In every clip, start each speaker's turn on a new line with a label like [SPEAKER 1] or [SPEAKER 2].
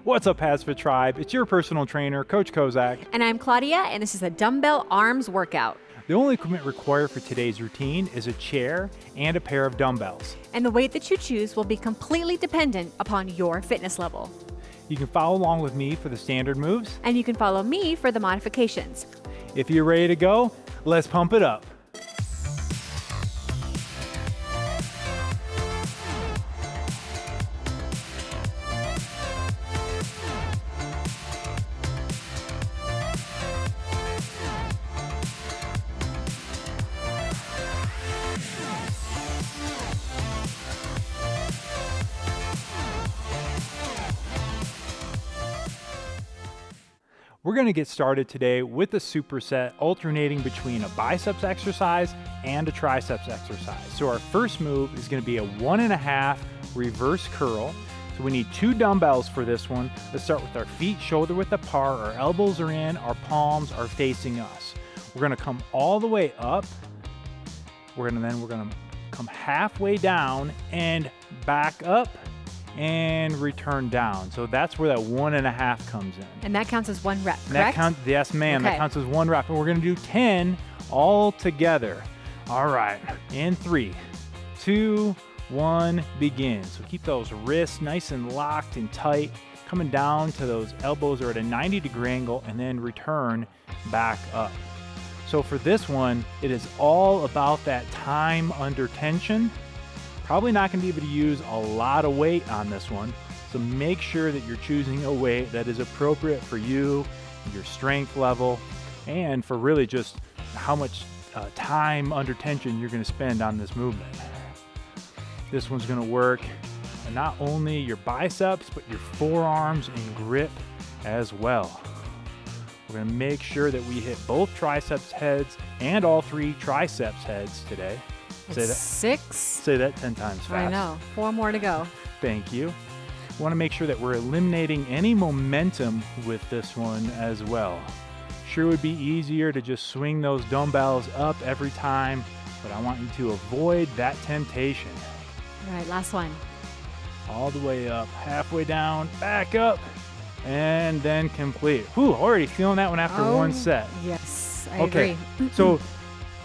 [SPEAKER 1] What's up, HASfit Tribe? It's your personal trainer, Coach Kozak.
[SPEAKER 2] And I'm Claudia, and this is a dumbbell arms workout.
[SPEAKER 1] The only equipment required for today's routine is a chair and a pair of dumbbells.
[SPEAKER 2] And the weight that you choose will be completely dependent upon your fitness level.
[SPEAKER 1] You can follow along with me for the standard moves.
[SPEAKER 2] And you can follow me for the modifications.
[SPEAKER 1] If you're ready to go, let's pump it up. We're going to get started today with a superset alternating between a biceps exercise and a triceps exercise. So our first move is going to be a 1.5 reverse curl. So we need 2 dumbbells for this one. Let's start with our feet shoulder width apart. Our elbows are in, our palms are facing us. We're going to come all the way up. We're going to come halfway down and back up and return down. So that's where that 1.5 comes in.
[SPEAKER 2] And that counts as 1 rep, correct?
[SPEAKER 1] That counts, yes ma'am,
[SPEAKER 2] Okay.
[SPEAKER 1] That counts as 1 rep. And we're gonna do 10 all together. All right, in 3, 2, 1, begin. So keep those wrists nice and locked and tight, coming down to those elbows are at a 90-degree angle, and then return back up. So for this one, it is all about that time under tension. Probably not going to be able to use a lot of weight on this one, so make sure that you're choosing a weight that is appropriate for you, your strength level, and for really just how much time under tension you're going to spend on this movement. This one's going to work not only your biceps, but your forearms and grip as well. We're going to make sure that we hit both triceps heads and all 3 triceps heads today.
[SPEAKER 2] Say that. 6.
[SPEAKER 1] Say that 10 times fast.
[SPEAKER 2] I know. 4 more to go.
[SPEAKER 1] Thank you. We want to make sure that we're eliminating any momentum with this one as well. Sure would be easier to just swing those dumbbells up every time, but I want you to avoid that temptation.
[SPEAKER 2] All right, last one.
[SPEAKER 1] All the way up, halfway down, back up, and then complete. Whew, already feeling that one after one set.
[SPEAKER 2] Yes, I
[SPEAKER 1] Okay,
[SPEAKER 2] agree.
[SPEAKER 1] so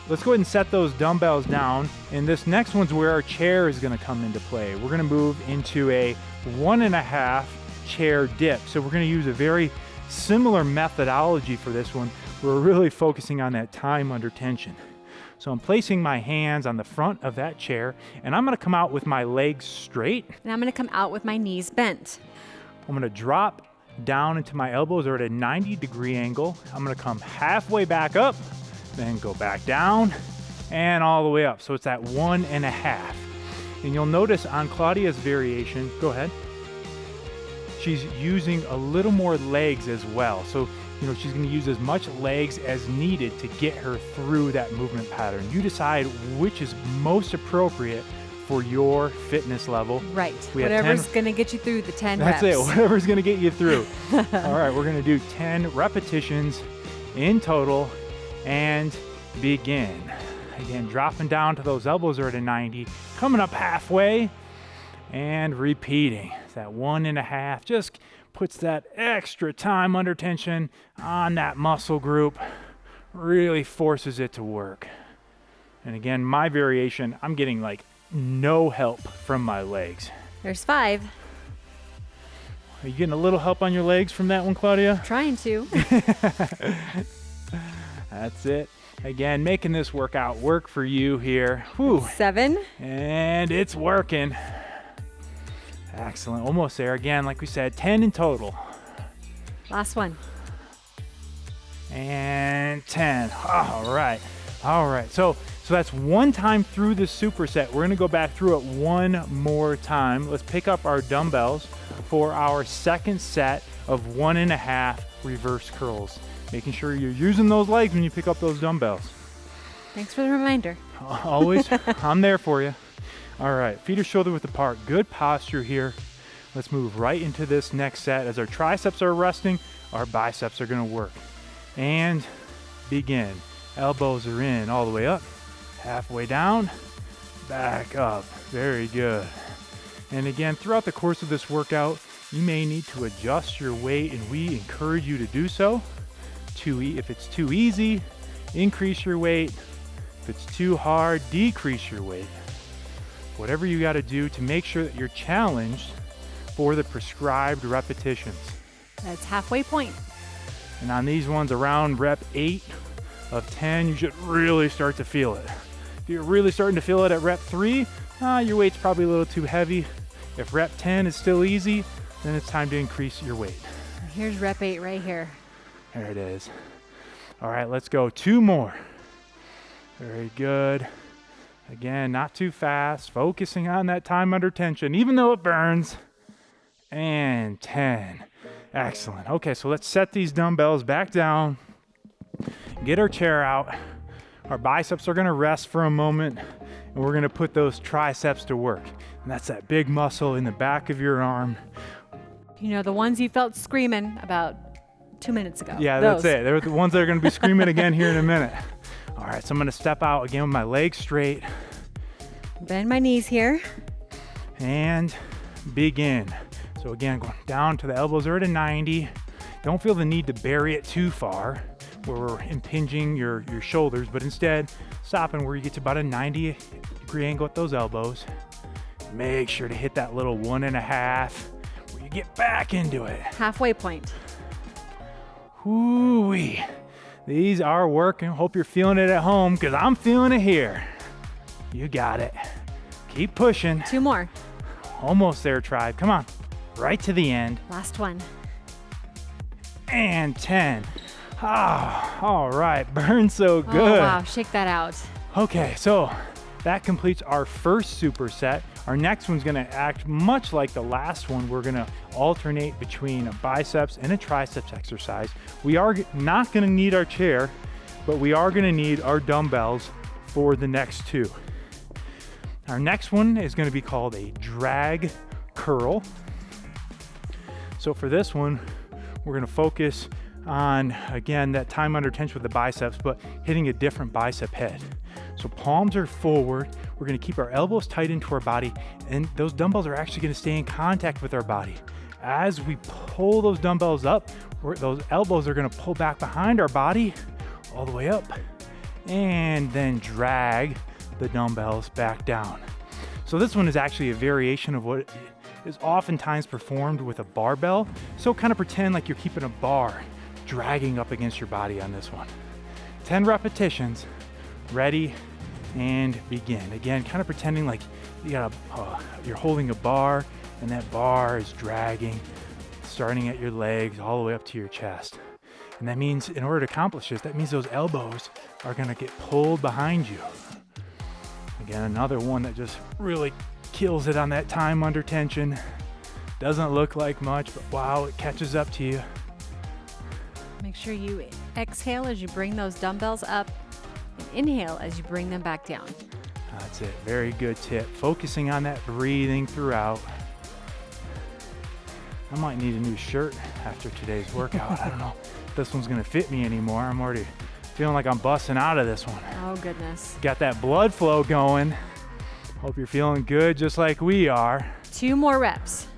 [SPEAKER 1] let's go ahead and set those dumbbells down. And this next one's where our chair is going to come into play. We're going to move into a 1.5 chair dip. So we're going to use a very similar methodology for this one. We're really focusing on that time under tension. So I'm placing my hands on the front of that chair, and I'm going to come out with my legs straight.
[SPEAKER 2] And I'm going to come out with my knees bent.
[SPEAKER 1] I'm going to drop down into my elbows are at a 90-degree angle. I'm going to come halfway back up, then go back down and all the way up. So it's that 1.5. And you'll notice on Claudia's variation, go ahead, she's using a little more legs as well. So, she's going to use as much legs as needed to get her through that movement pattern. You decide which is most appropriate for your fitness level.
[SPEAKER 2] Right. Whatever's going to get you through the 10 reps.
[SPEAKER 1] That's it. Whatever's going to get you through. All right, we're going to do 10 repetitions in total and begin. Again, dropping down to those elbows are at a 90, coming up halfway and repeating. That 1.5 just puts that extra time under tension on that muscle group, really forces it to work. And again, my variation, I'm getting like no help from my legs.
[SPEAKER 2] There's 5.
[SPEAKER 1] Are you getting a little help on your legs from that one, Claudia?
[SPEAKER 2] Trying to.
[SPEAKER 1] That's it. Again, making this workout work for you here. Whew.
[SPEAKER 2] 7.
[SPEAKER 1] And it's working. Excellent. Almost there. Again, like we said, 10 in total.
[SPEAKER 2] Last one.
[SPEAKER 1] And 10. All right. All right. So that's one time through the superset. We're going to go back through it one more time. Let's pick up our dumbbells for our second set of 1.5 reverse curls. Making sure you're using those legs when you pick up those dumbbells.
[SPEAKER 2] Thanks for the reminder.
[SPEAKER 1] Always. I'm there for you. All right, feet are shoulder width apart. Good posture here. Let's move right into this next set. As our triceps are resting, our biceps are going to work. And begin. Elbows are in all the way up, halfway down, back up. Very good. And again, throughout the course of this workout, You may need to adjust your weight, and we encourage you to do so. If it's too easy, increase your weight. If it's too hard, decrease your weight. Whatever you got to do to make sure that you're challenged for the prescribed repetitions.
[SPEAKER 2] That's halfway point.
[SPEAKER 1] And on these ones around rep 8 of 10, you should really start to feel it. If you're really starting to feel it at rep 3, your weight's probably a little too heavy. If rep 10 is still easy, then it's time to increase your weight.
[SPEAKER 2] Here's rep 8 right here.
[SPEAKER 1] There it is. All right, let's go. 2 more. Very good. Again, not too fast, focusing on that time under tension, even though it burns. And 10. Excellent. Okay, so let's set these dumbbells back down. Get our chair out. Our biceps are gonna rest for a moment, and we're gonna put those triceps to work. And that's that big muscle in the back of your arm.
[SPEAKER 2] You know, the ones you felt screaming about 2 minutes ago.
[SPEAKER 1] Yeah,
[SPEAKER 2] those.
[SPEAKER 1] that's it. They're the ones that are gonna be screaming again here in a minute. All right, so I'm gonna step out again with my legs straight.
[SPEAKER 2] Bend my knees here.
[SPEAKER 1] And begin. So again, going down to the elbows are at a 90. Don't feel the need to bury it too far where we're impinging your shoulders, but instead stopping where you get to about a 90-degree angle at those elbows. Make sure to hit that little 1.5 where you get back into it.
[SPEAKER 2] Halfway point.
[SPEAKER 1] Whoo-wee. These are working. Hope you're feeling it at home, because I'm feeling it here. You got it. Keep pushing.
[SPEAKER 2] 2 more.
[SPEAKER 1] Almost there, tribe. Come on. Right to the end.
[SPEAKER 2] Last one.
[SPEAKER 1] And 10. All right. Burn so good.
[SPEAKER 2] Oh, wow. Shake that out.
[SPEAKER 1] Okay, so that completes our first superset. Our next one's going to act much like the last one. We're going to alternate between a biceps and a triceps exercise. We are not going to need our chair, but we are going to need our dumbbells for the next 2. Our next one is going to be called a drag curl. So for this one, we're going to focus on, again, that time under tension with the biceps, but hitting a different bicep head. So palms are forward. We're going to keep our elbows tight into our body, and those dumbbells are actually going to stay in contact with our body. As we pull those dumbbells up, those elbows are going to pull back behind our body all the way up, and then drag the dumbbells back down. So this one is actually a variation of what is oftentimes performed with a barbell. So kind of pretend like you're keeping a bar dragging up against your body on this one. 10 repetitions. Ready and begin. Again, kind of pretending like you're holding a bar, and that bar is dragging, starting at your legs all the way up to your chest. And that means, in order to accomplish this, that means those elbows are going to get pulled behind you. Again, another one that just really kills it on that time under tension. Doesn't look like much, but wow, it catches up to you.
[SPEAKER 2] Make sure you exhale as you bring those dumbbells up, and inhale as you bring them back down.
[SPEAKER 1] That's it. Very good tip. Focusing on that breathing throughout. I might need a new shirt after today's workout. I don't know if this one's going to fit me anymore. I'm already feeling like I'm busting out of this one.
[SPEAKER 2] Oh, goodness.
[SPEAKER 1] Got that blood flow going. Hope you're feeling good just like we are.
[SPEAKER 2] 2 more reps.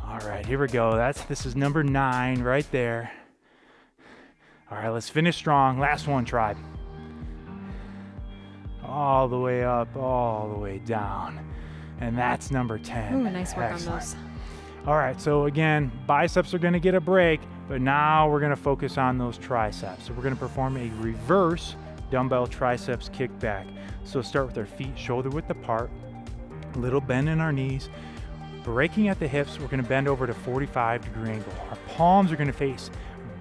[SPEAKER 1] All right, here we go. This is number 9 right there. All right, let's finish strong. Last one, tribe. All the way up, all the way down. And that's number 10.
[SPEAKER 2] Ooh, nice work.
[SPEAKER 1] Excellent.
[SPEAKER 2] On those.
[SPEAKER 1] All right, so again, biceps are gonna get a break, but now we're gonna focus on those triceps. So we're gonna perform a reverse dumbbell triceps kickback. So start with our feet shoulder width apart, a little bend in our knees, breaking at the hips. We're gonna bend over to 45-degree angle. Our palms are gonna face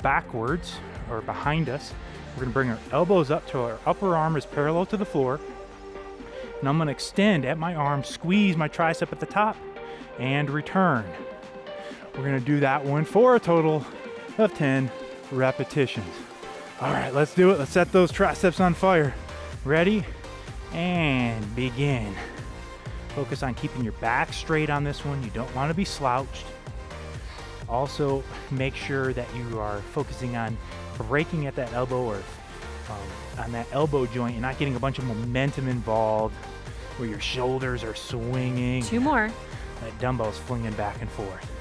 [SPEAKER 1] backwards or behind us. We're gonna bring our elbows up till our upper arm is parallel to the floor. And I'm gonna extend at my arm, squeeze my tricep at the top, and return. We're gonna do that one for a total of 10 repetitions. All right, let's do it. Let's set those triceps on fire. Ready? And begin. Focus on keeping your back straight on this one. You don't wanna be slouched. Also, make sure that you are focusing on breaking at that elbow or on that elbow joint. You're not getting a bunch of momentum involved where your shoulders are swinging.
[SPEAKER 2] 2 more.
[SPEAKER 1] That dumbbell's flinging back and forth.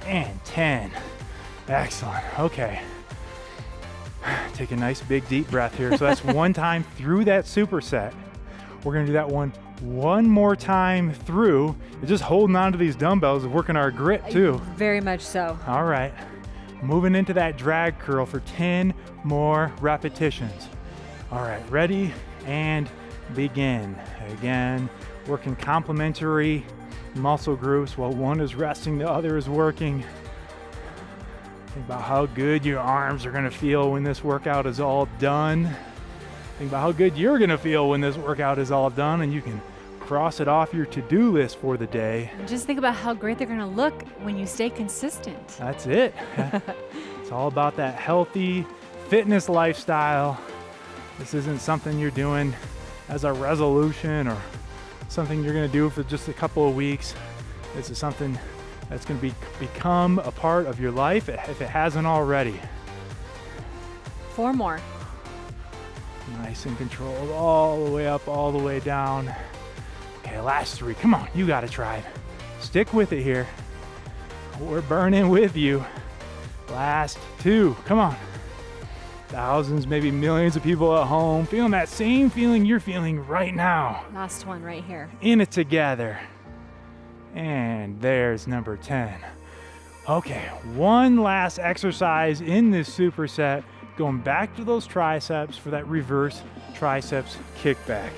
[SPEAKER 1] and 10. Excellent. Okay. Take a nice big deep breath here. So that's one time through that superset. We're gonna do that one more time through. Just holding on to these dumbbells and working our grit too.
[SPEAKER 2] Very much so.
[SPEAKER 1] All right. Moving into that drag curl for 10 more repetitions. All right, ready and begin. Again, working complementary muscle groups. While one is resting, the other is working. Think about how good your arms are gonna feel when this workout is all done. Think about how good you're gonna feel when this workout is all done, and you can cross it off your to-do list for the day.
[SPEAKER 2] And just think about how great they're gonna look when you stay consistent.
[SPEAKER 1] That's it. It's all about that healthy fitness lifestyle. This isn't something you're doing as a resolution or something you're gonna do for just a couple of weeks. This is something that's gonna become a part of your life if it hasn't already.
[SPEAKER 2] 4 more.
[SPEAKER 1] Nice and controlled, all the way up, all the way down. Okay, last 3. Come on, you gotta try it. Stick with it here. We're burning with you. Last 2, come on. Thousands, maybe millions of people at home feeling that same feeling you're feeling right now.
[SPEAKER 2] Last one right here.
[SPEAKER 1] In it together. And there's number 10. Okay, one last exercise in this superset. Going back to those triceps for that reverse triceps kickback.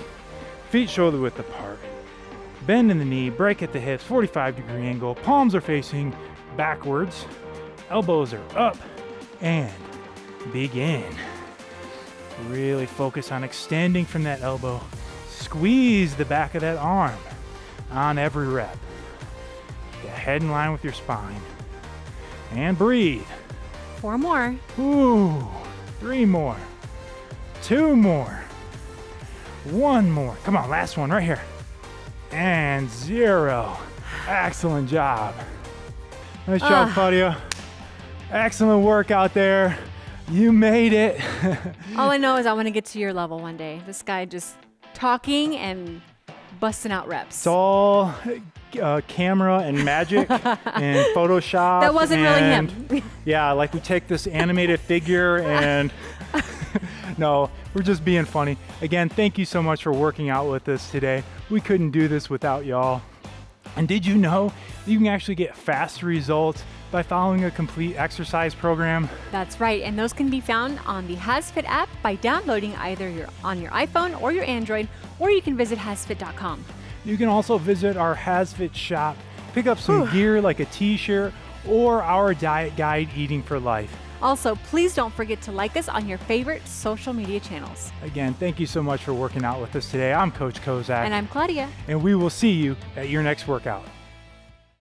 [SPEAKER 1] Feet shoulder width apart. Bend in the knee, break at the hips, 45-degree angle. Palms are facing backwards. Elbows are up. And begin. Really focus on extending from that elbow. Squeeze the back of that arm on every rep. Get head in line with your spine. And breathe.
[SPEAKER 2] 4 more.
[SPEAKER 1] Ooh, 3 more. 2 more. 1 more. Come on, last one right here. And 0. Excellent job. Nice job, Claudia. Excellent work out there. You made it.
[SPEAKER 2] All I know is I want to get to your level one day. This guy just talking and busting out reps.
[SPEAKER 1] It's all camera and magic and Photoshop.
[SPEAKER 2] That wasn't really him.
[SPEAKER 1] Yeah, like we take this animated figure and no, we're just being funny. Again, thank you so much for working out with us today. We couldn't do this without y'all. And did you know you can actually get fast results by following a complete exercise program?
[SPEAKER 2] That's right, and those can be found on the HASfit app by downloading either on your iPhone or your Android, or you can visit HASfit.com.
[SPEAKER 1] You can also visit our HASfit shop, pick up some gear like a t-shirt or our diet guide, Eating for Life.
[SPEAKER 2] Also, please don't forget to like us on your favorite social media channels.
[SPEAKER 1] Again, thank you so much for working out with us today. I'm Coach Kozak.
[SPEAKER 2] And I'm Claudia.
[SPEAKER 1] And we will see you at your next workout.